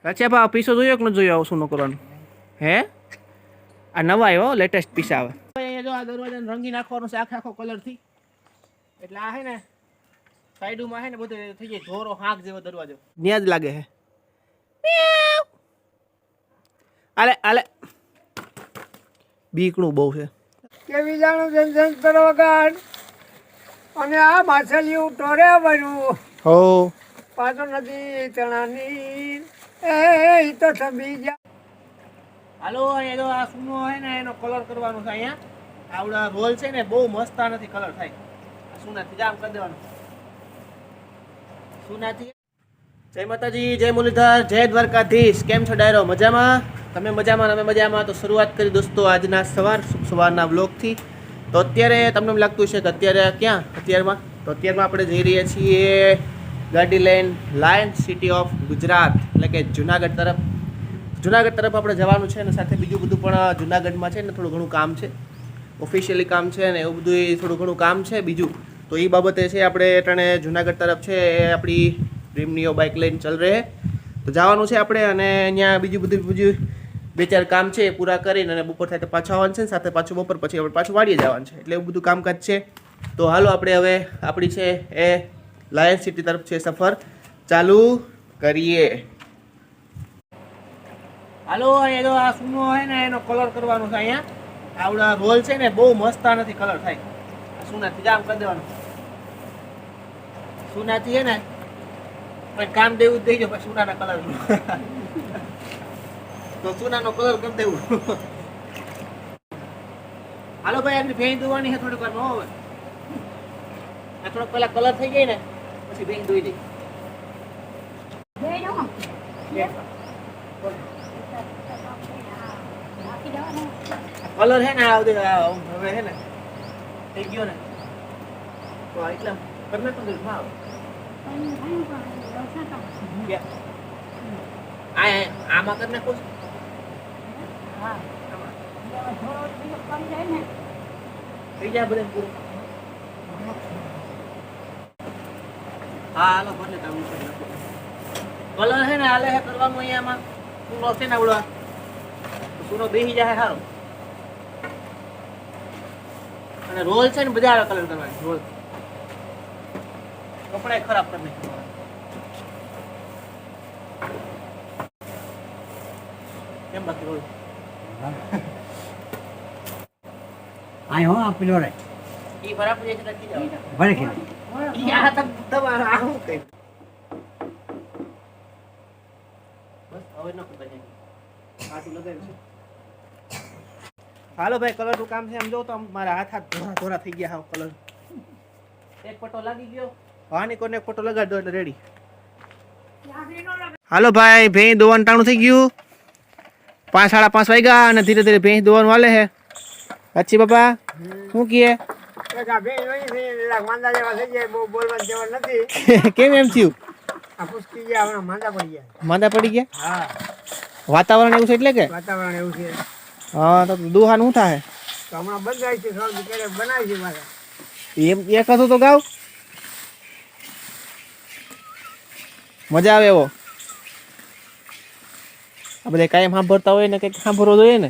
રચ્યા ભાવ પીસો જોયો કે ન જોયો? શું ન કરવાનું હે? આ નવા આવ્યો લેટેસ્ટ પીસા આવે. જો આ દરવાજાને રંગી નાખવાનો છે આખો કલર થી, એટલે આ હે ને સાઈડમાં હે ને બધું થઈ જાય ધોરો હાંક જેવો દરવાજો ન્યા જ લાગે હે. આલે આલે બીકણું બહુ છે. કેવી જાણું જન કરો ગાડ અને આ માછલીઓ ટોરે બન્યું હો પાછો નદી ચણાની એ તો છબી જા. હાલો અહીંયા જો આ સૂનો હે ને એનો કલર કરવાનો છે. અહીંયા આવડા રોલ છે ને બહુ મસ્ત નથી કલર થાય. આ સૂનાથી જામ કરી દેવાનું. સૂનાથી. જય માતાજી, જય મુરલીધર, જય દ્વારકાધીશ. કેમ છો ડાયરો? મજામાં? તમે મજામાં અમે મજામાં. તો શરૂઆત કરી દોસ્તો આજના સવારના વ્લોગથી. તો અત્યારે તમને એમ લાગતું છે કે અત્યારે ક્યાં અત્યારમાં આપણે જઈ રહ્યા છીએ ગાડી લઈને લાયન સિટી ઓફ ગુજરાત એટલે કે જુનાગઢ તરફ આપણે જવાનું છે. અને સાથે બીજું બધું પણ જુનાગઢમાં છે ને થોડું ઘણું કામ છે, ઓફિશિયલી કામ છે ને એવું બધું થોડું ઘણું કામ છે બીજું. તો એ બાબતે છે આપણે અટાણે જુનાગઢ તરફ છે એ આપણી ડ્રીમનીઓ બાઇક લઈને ચલ રહે તો જવાનું છે આપણે. અને અહીંયા બીજું બે ચાર કામ છે એ પૂરા કરીને અને બપોર થાય તો પાછા આવવાનું છે ને સાથે પાછું બપોર પછી આપણે પાછું વાડીએ જવાનું છે. એટલે એવું બધું કામકાજ છે. તો હાલો આપણે હવે આપણી છે એ લાયન સિટી તરફ છે સફર ચાલુ કરીએ. હાલો અહીંયા જો આ સૂનો હોય ને એનો કલર કરવાનો છે. અહીંયા આવડા રોલ છે ને બહુ મસ્ત નથી કલર થાય. સૂનાથી જામ કરી દેવાનું. સૂનાથી હે ને પણ કામ દેવું જ થઈ જાય પછી સૂનાના કલર તો સૂનાનો કલર કરી દેવું. હાલો ભાઈ આપણી ભેંસ ધોવાની છે થોડીક વાર ન હોય આ થોડોક પેલા કલર થઈ જાય ને પછી ભેંસ ધોઈ દઈ. કલર હે ને હવે હે ને થઈ ગયો ને તો એટલા કરને તો ના આવે આમાં કરને કોઈ થઈ જાય બધે પૂરું. હા હાલો ભલે તમે કલર હે ને હાલે હે કરવાનું. અહીંયામાં સૂનો છે ને આવડવા સૂનો બેસી જાય સારો. અને રોલ છે ને બધા આવે કલર કરવાની. રોલ કપડા ખરાબ કરી નાખ્યા. કેમ બાકી રોલ આય હો આપેલો રે ઈ બરાબર છે લખી જાવ ભલે કે ઈ આ તક તમારા આ હું કઈ બસ હવે ન કરતા જાય કાટું લગાવ્યું છે. હાલો ભાઈ કલર નું કામ છે. આમ જો તો મારા હાથ ધોરા થઈ ગયા. હા કલર એક પટ્ટો લાગી ગયો. હા ની કોને એક પટ્ટો લગાડી દો એટલે રેડી. હાલો ભાઈ ભેંસ દોવાનું ટાણું થઈ ગયું. 5:30 વાગ્યા અને ધીરે ધીરે ભેંસ દોવાનું હાલે છે. અચ્છી બાપા શું કહે? કેમ એમ થયું? માંદા પડી ગયા? હા વાતાવરણ એવું છે એટલે કે વાતાવરણ એવું છે. હા તો દુહાન શું થાય? તો હમણાં બંધાય છે બનાવી છે મારે એમ એક હતું તો ગાવ મજા આવે એવો. આ બધા કાયમ સાંભળતા હોય ને કંઈક સાંભળવો જોઈએ ને.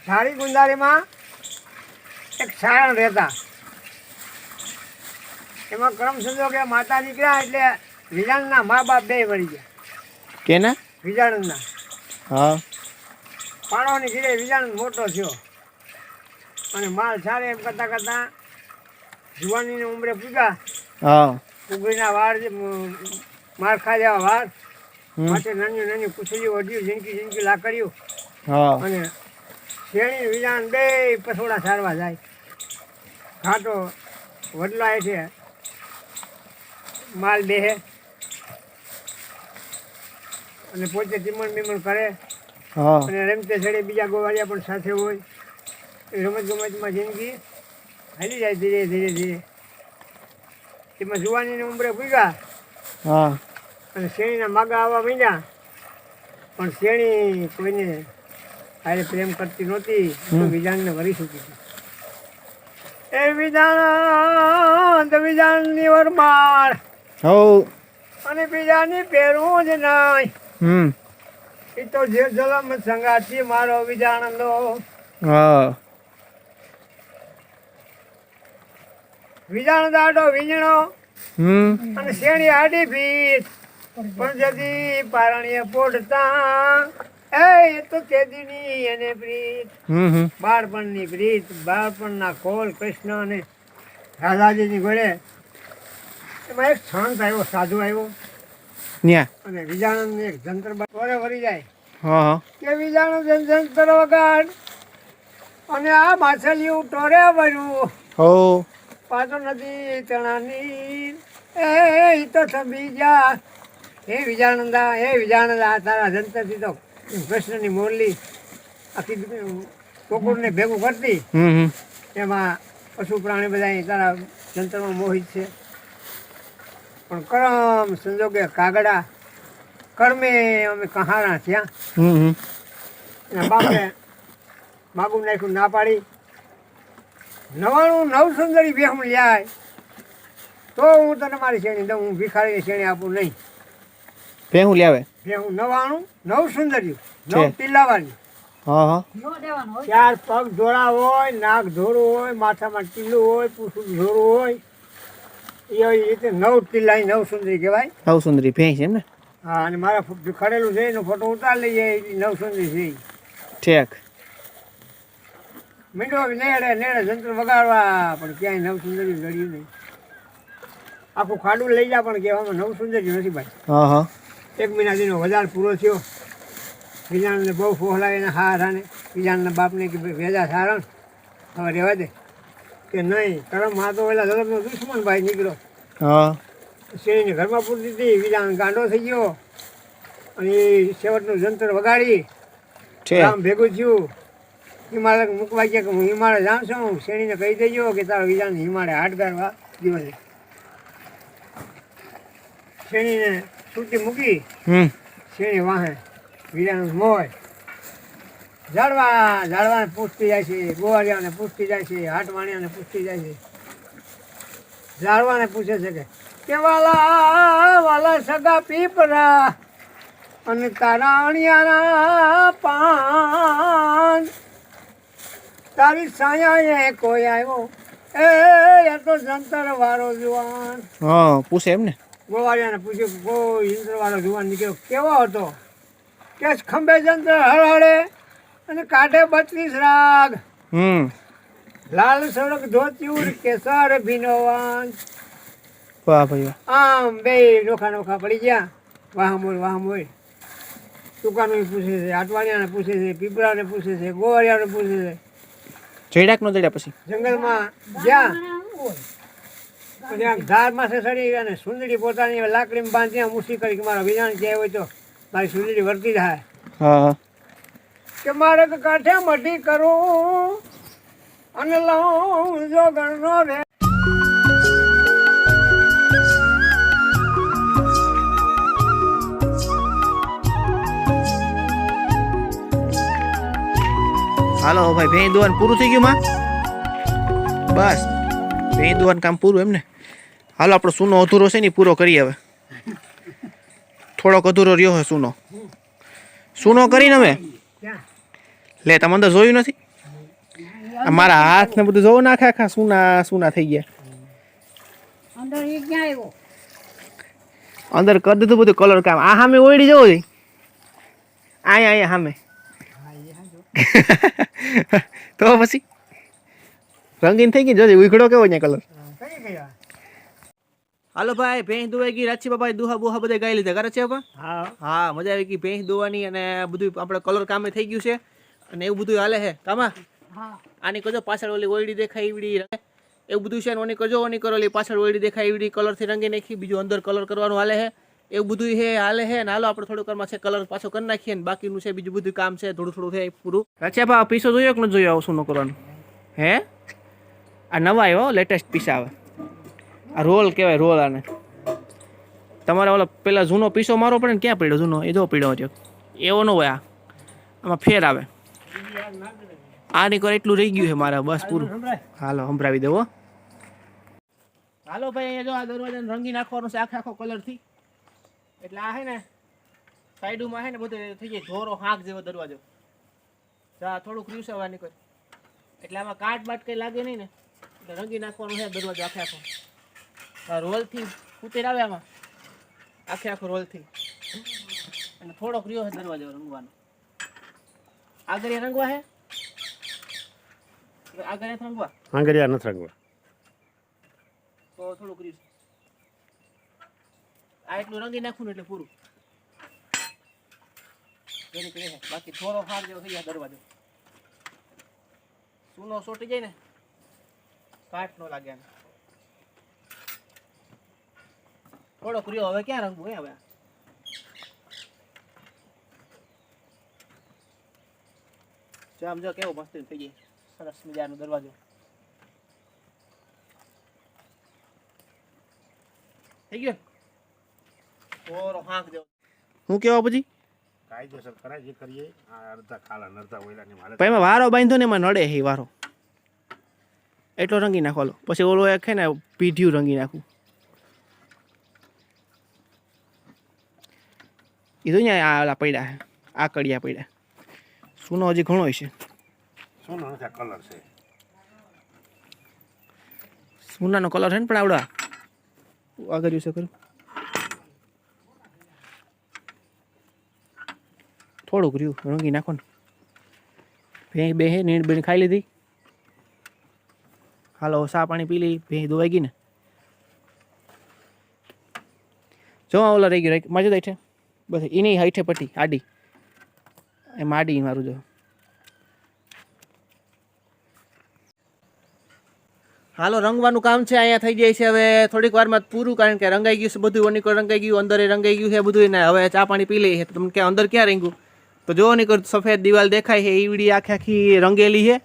સારી ગુંદારીમાં એક સાયણ રહેતા. એમાં ક્રમ સંજોગે માતા નીકળ્યા એટલે વિજાણના મા બાપ બે વળી ગયા. કેના? વિજાણના હા પાણોની ઘીરે વિજાણ મોટો થયો અને માલ સારે એમ કરતા કરતા જુવાનીની ઉંમરે પૂગ્યા. હા ઉગડીના વાર માર ખા જેવા વાર માટે નાની પૂછડીઓ વઢ્યું જિંદગી લાકડ્યું. હા અને શેણી વિજાણ બે પસોડા સારવા જાય. ઘાટો વડલાય છે માલ બેહે અને પોતે ટીમણ કરે હા અને રમતે ચડે બીજા ગોવાળિયા પણ સાથે હોય. રમત ગમતમાં જિંદગી હાલી જાય ધીરે ધીરે. એમાં જુવાનીની ઉંમરે પૂગ્યા હા અને શેણીના માગા આવવા માંડ્યા. પણ શેણી કોઈને હારે પ્રેમ કરતી નહોતી તો વિજાણને વરી ચૂકી હતી. એ વિજાણ વિજાણની વરમાળ હો અને બીજાની પહેરું જ નહીં. એ તો જે જલમ સંગાથી મારો વિજાણંદો. હા વિજાણ દાડો વીજણો અને શેણી આડી ભીત પણ જદી પારણીએ પોડતા એ તો તેદીની એને પ્રીત. બાળપણની પ્રીત, બાળપણના કોલ કૃષ્ણ અને રાધાજીની ઘોડે એમાં એક સંત આવ્યો, સાધુ આવ્યો અને વિજાણંદ એક જંતર વરે વળી જાય કે વિજાણંદ જંતર વગાડ અને આ માછલીયું ટોરે વળ્યું પાછો નદી તણાની એ તો થબી જા. હે વિજાણંદા તારા જંતરથી તો કૃષ્ણની મોરલી આખી કોકુરને ભેગું કરતી, એમાં પશુ પ્રાણી બધા તારા જંતરમાં મોહિત છે. પણ કરમ સંજોગે કાગડા કર્મે અમે કહારા થયા. એના બાપે માગું નાખ્યું, ના પાડી. 99 સુંદરી બેહમ લ્યાય તો હું તને મારી શેણી દઉં, હું ભિખારી શેણી આપું નહીં. ભેહું લાવે ભેહું 99 સુંદરી 9 ટીલાવાની. 4 પગ ધોળા હોય, નાક ધોરું હોય, માથામાં ટીલું હોય, પૂછડું ધોરું હોય. એવી રીતે 9 ટીલાની 9 સુંદરી કહેવાય. 9 સુંદરી ભેંસ એમ ને? હા, અને મારા ખડેલું છે એનો ફોટો ઉતારી લઈએ. 9 સુંદરી છે. ઠીક. મીંડો નેડે જંત્ર વગાડવા, પણ ક્યાંય 9 સુંદરી ગળ્યું નહીં. આખું ખાડું લઈ જા પણ કહેવામાં 9 સુંદરી નથી ભાઈ. 1 મહિના દીનો વધાર પૂરો થયો. વિજાણને બહુ ફોહલાવે ને હારાને વિજાણના બાપને કે વેજા સારણ હવે રહેવા દે કે નહીં. કરમ માં તો પેલા જગતનો દુશ્મન ભાઈ નીકળ્યો. શેરીને ઘરમાં પૂરી દીધી. વિજાણ ગાંડો થઈ ગયો અને એ છેવટનું જંતર વગાડી કામ ભેગું થયું. હિમાલય મૂકવા ગયા કે હું હિમાલય જાઉં છું. શેણીને કહી દેજો કે તારો વિજાણ હિમાલય હાટ કરવા દિવસે. શેણીને છૂટી મૂકી. શેણી વાહે વિજાણ મોય ઝાડવાને પૂછતી જાય છે, ગોવાળિયાને પૂછતી જાય છે, હાટવાણિયાને પૂછતી જાય છે. ઝાડવાને પૂછે છે કે વાલા સગા પીપરા અને તારા અણિયાના પાન તારી સાયા કોઈ આવ્યો એ તો જંતર વાળો જુવાન. પૂછે એમ ને? ગોવાળિયાને પૂછ્યું કોઈ જંતર વાળો જુવાન નીકળ્યો. કેવો હતો? કે ખંભે જંતર હળહળે અને કાઢે 32 રાગ. લાલ સડક ધોત્યુર કેસર ભીનોવાન. વાહ ભાઈ. આમ બે નોખા પડી ગયા. વાહ મોય દુકાનો પૂછે છે, આટવાણિયાને પૂછે છે, પીપળાને પૂછે છે, ગોવાળિયાને પૂછે છે. ચડ્યા નો ચડ્યા પછી જંગલમાં ગયા પછી આમ ધાર માથે ચડી અને સુંદરી પોતાની લાકડીમાં બાંધી મૂસી કરી કે મારા વિજાણ ક્યાંય હોય તો મારી સુંદરી વર્તી થાય કે મારે કાંઠે મઢી કરું અને લઉં જો ગણનો રે. હાલો ભાઈ, ભેં દોવાનું પૂરું થઈ ગયું માં? બસ ભેં દોવાનું કામ પૂરું એમ ને? હાલો આપણો સૂનો અધૂરો છે ને પૂરો કરીએ હવે. થોડોક અધૂરો રહ્યો છે સૂનો કરીને અમે લે. તમે અંદર જોયું નથી? મારા હાથ ને બધું જોવું નાખે આખા સૂના થઈ ગયા. અંદર કરી દીધું બધું કલર કામ. આ સામે ઓળી જવો જોઈએ. અહીંયા સામે તો પછી રંગીન થઈ ગઈ. જોજે ઉઘડો કેવો છે કલર. હાલો ભાઈ, ભેંસ દોવાઈ ગઈ. રાચી બાબા દુહા બુહા બધા ગાઈ લીધા. કરે છે હા, મજા આવી ગઈ ભેંસ દોવાની અને બધું આપણે કલર કામે થઈ ગયું છે અને એવું બધું હાલે છે કામા. આની કરજો પાછળ ઓલી ઓયડી દેખાય એવડી એવું બધું છે. ઓની કરજો ઓની કરો ઓલી પાછળ ઓયડી દેખાય એવડી કલરથી રંગી નાખી. બીજું અંદર કલર કરવાનું હાલે છે. એવું બધું છે હાલે છે ને. હાલો આપણે થોડું કરમાં છે કલર પાછો કરી નાખીએ ને બાકીનું છે બીજું બધું કામ છે. થોડું થાય પૂરું. રાચા બા પીસો જોયો કે ન જોયો? આવું શું કરવાનું હે? આ નવા આવ્યો લેટેસ્ટ પીસા આવે. આ રોલ કહેવાય, રોલ. આને તમારે ઓલો પેલા જૂનો પીસો મારો પડે ને ક્યાં પડ્યો જૂનો? એ જો પડ્યો છે એવો ન હોય. આમાં ફેર આવે. આની કર એટલું રહી ગયું છે મારા. બસ પૂરું. હાલો સંભળાવી દેવો. હાલો ભાઈ, અહીંયા જો આ દરવાજાને રંગી નાખવાનો છે આખો કલરથી. એટલે આ હે ને સાઈડમાં હે ને બધું થઈ જાય ધોરો હાંક જેવો દરવાજો. જા થોડુંક રીસવા નીકળ એટલે આમાં કાટ બાટ કઈ લાગે નહીં ને એટલે રંગી નાખવાનું છે દરવાજો આખે આખો. રોલથી ઉતેર આવે આમાં આખે આખો રોલથી અને થોડોક રહ્યો છે દરવાજો રંગવાનો. આગળ રંગવા હે આગળ રંગવા આંગળિયા નથી રંગવા તો થોડુંક રહ્યું આ એટલું રંગી નાખવું ને એટલે પૂરું. બાકી થોડો હાર જેવો થઈ જાય દરવાજો. સૂનો સોટી જાય ને કાટ નો લાગે. થોડોક રહ્યો હવે ક્યાં રંગવું હે હવે. આમ જો કેવો મસ્ત થઈ જાય સરસ મજાનો દરવાજો થઈ ગયો. થોડો હાંક જેવો હું કેવા પછી કાયદેસર કરાય જે કરીએ આ અડધા ખાલા અડધા ઓયલાની મારે પછી એમાં વારો બાંધો ને એમાં નડે હે વારો એટલો રંગી નાખો. પછી ઓલો એક છે ને પીઢિયું રંગી નાખું. એ તો આ ઓલા પડ્યા હે આ કડિયા પડ્યા. સૂનો હજી ઘણો છે. સોનો નથી કલર છે સોનાનો કલર છે ને પણ આવડા આગળ છે કરું થોડુંક રહ્યું રંગી નાખો ને. ભેં બે હે નીણ બેણ ખાઈ લીધી. હાલો સા પાણી પી લઈ. ભેં ધોવાઈ ગઈ ને જો ઓલા રહી ગયું માજુ દઈ છે બસ એની હાઈઠે પટ્ટી આડી એમ આડી મારું જો. હાલો રંગવાનું કામ છે અહીંયા થઈ જાય છે હવે થોડીક વારમાં પૂરું કારણ કે રંગાઈ ગયું છે બધું. ઓનીકોર રંગાઈ ગયું અંદર રંગાઈ ગયું છે બધું. ને હવે ચા પાણી પી લઈએ તો તમને ક્યાં અંદર ક્યાં રંગ્યું તો જો ઓનીકોર સફેદ દિવાલ દેખાય છે ઈવડી આખી આખી રંગેલી છે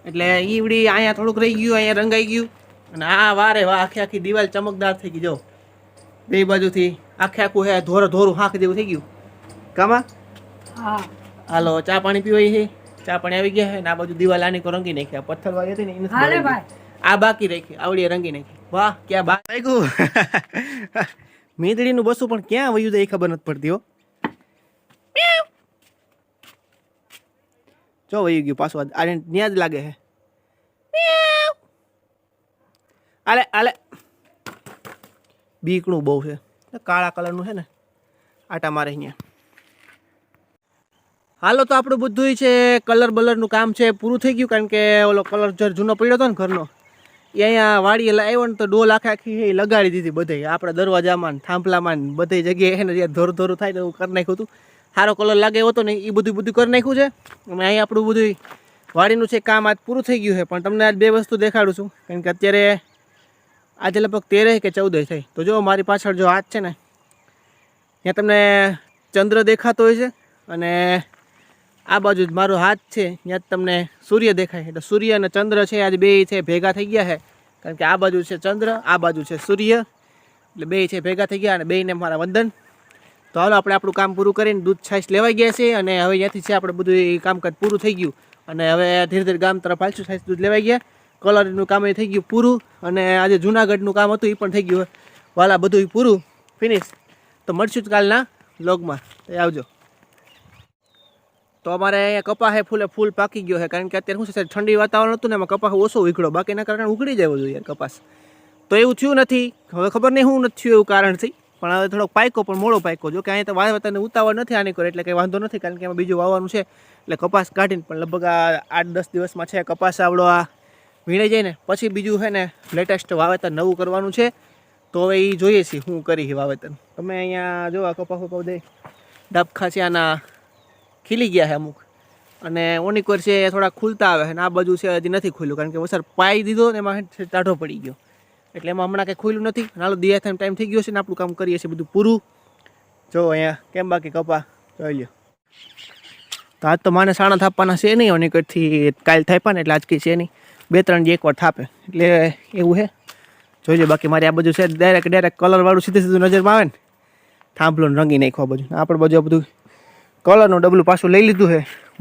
એટલે ઈવડી અહીંયા થોડુંક રહી ગયું અહીંયા રંગાઈ ગયું. અને આ વારે વાહ આખી આખી દિવાલ ચમકદાર થઈ ગઈ જો બે બાજુથી આખે આખું હે ધોરું હાંક જેવું થઈ ગયું. કામાં હાલો ચા પાણી પીવાય છે. ચા પાણી આવી ગયા છે ને આ બાજુ દિવાલ આની કો રંગી નાખી. પથ્થર વાળી હતી ને એને આ બાકી રાખી આવડી રંગી નાખી. વાહ ક્યાં બા લાગ્યું મીંદડીનું બસું પણ ક્યાં વયું જાય એ ખબર નથી પડતી હો. જો વયું ગયું પાછું આ ન્યા જ લાગે છે. આલે આલે બીકણું બહુ છે કાળા કલરનું છે ને આટા મારે અહીંયા. હાલો તો આપણું બધું છે કલર બલરનું કામ છે પૂરું થઈ ગયું કારણ કે ઓલો કલર જૂનો પડ્યો હતો ને ઘરનો એ અહીંયા વાડીએ આવ્યો ને તો ડોલ આખી લગાડી દીધી બધે આપણે દરવાજામાં ને થાંભલામાં ને બધી જગ્યાએ એને જ્યાં ધોરું થાય ને એવું કરી નાખ્યું હતું. સારો કલર લાગે એવો હતો ને એ બધું કરી નાખ્યું છે. અને અહીં આપણું બધું વાડીનું છે કામ આજ પૂરું થઈ ગયું છે. પણ તમને આજ બે વસ્તુ દેખાડું છું કારણ કે અત્યારે આજે લગભગ 13 કે 14 થઈ. તો જો મારી પાછળ જો હાથ છે ને ત્યાં તમને ચંદ્ર દેખાતો હોય છે અને આ બાજુ જ મારો હાથ છે ત્યાં જ તમને સૂર્ય દેખાય. એટલે સૂર્ય અને ચંદ્ર છે આજે બે છે ભેગા થઈ ગયા છે કારણ કે આ બાજુ છે ચંદ્ર આ બાજુ છે સૂર્ય એટલે બે છે ભેગા થઈ ગયા અને બેયને મારા વંદન. તો હાલો આપણે આપણું કામ પૂરું કરીને દૂધ છાશ લેવાઈ ગયા છે અને હવે ત્યાંથી છે આપણે બધું કામકાજ પૂરું થઈ ગયું અને હવે ધીરે ધીરે ગામ તરફ હાલશું. છાશ દૂધ લેવાઈ ગયા કલરનું કામ એ થઈ ગયું પૂરું અને આજે જુનાગઢનું કામ હતું એ પણ થઈ ગયું વાલા બધું પૂરું ફિનિશ. તો મળશું જ કાલના વ્લોગમાં આવજો. તો અમારે અહીંયા કપાસ ફૂલ પાકી ગયો છે કારણ કે અત્યારે શું છે ઠંડી વાતાવરણ હતું ને એમાં કપાસ ઓછો ઉઘડો બાકીના કારણે ઉઘડી જાય બધું યાર કપાસ. તો એવું થયું નથી હવે ખબર નહીં શું નથી થયું એવું કારણથી પણ હવે થોડોક પાયકો પણ મોડો પાયકો જો કે અહીંયા તો વાવતરને ઉતાવળ નથી આની કરે એટલે કંઈ વાંધો નથી કારણ કે એમાં બીજું વાવવાનું છે એટલે કપાસ કાઢીને પણ લગભગ આ 8-10 દિવસમાં છે કપાસ આવડો આ વીણાઈ જાય ને પછી બીજું છે ને લેટેસ્ટ વાવેતર નવું કરવાનું છે. તો હવે એ જોઈએ છીએ શું કરી વાવેતર. તમે અહીંયા જો આ કપાસ દે ડાબખા છે આના ખીલી ગયા છે અમુક અને ઓનિકોર છે એ થોડા ખુલતા આવે અને આ બાજુ છે હજી નથી ખુલ્યું કારણ કે વરસાદ પાઈ દીધો ને એમાં ટાઢો પડી ગયો એટલે એમાં હમણાં કંઈ ખુલ્યું નથી. હાલો દિયા થાય ટાઈમ થઈ ગયો છે ને આપણું કામ કરીએ છીએ બધું પૂરું. જો અહીંયા કેમ બાકી કપા જોઈ લ્યો. તો આજ તો માને સાણા થાપવાના છે નહીં ઓનિકોરથી કાલ થાપ્યા ને એટલે આજકી છે નહીં 2-3 એકવાર થાપે એટલે એવું છે જોઈ લો. બાકી મારી આ બધું છે ડાયરેક્ટ કલરવાળું સીધું નજરમાં આવે ને થાંભલો રંગી નાખવા બધું આપણે બધું બધું કલરનું ડબલું પાછું લઈ લીધું છે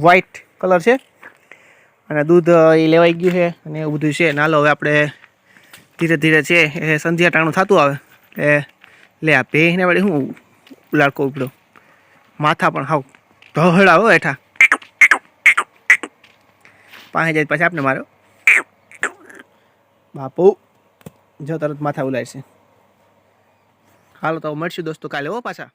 વ્હાઈટ કલર છે અને દૂધ એ લેવાઈ ગયું છે અને એવું બધું છે. નાલો હવે આપણે ધીરે ધીરે છે એ સંધ્યા ટાણું થતું આવે એટલે લે આ ભેંસને વળી હું ઉલાડકો ઉપડો માથા પણ હાવ ધોહડા હો હેઠા પાસે જાય પછી આપને મારો બાપુ જો તરત માથા ઉલાડશે. હાલો તો મળશું દોસ્તો કાલે હો પાછા.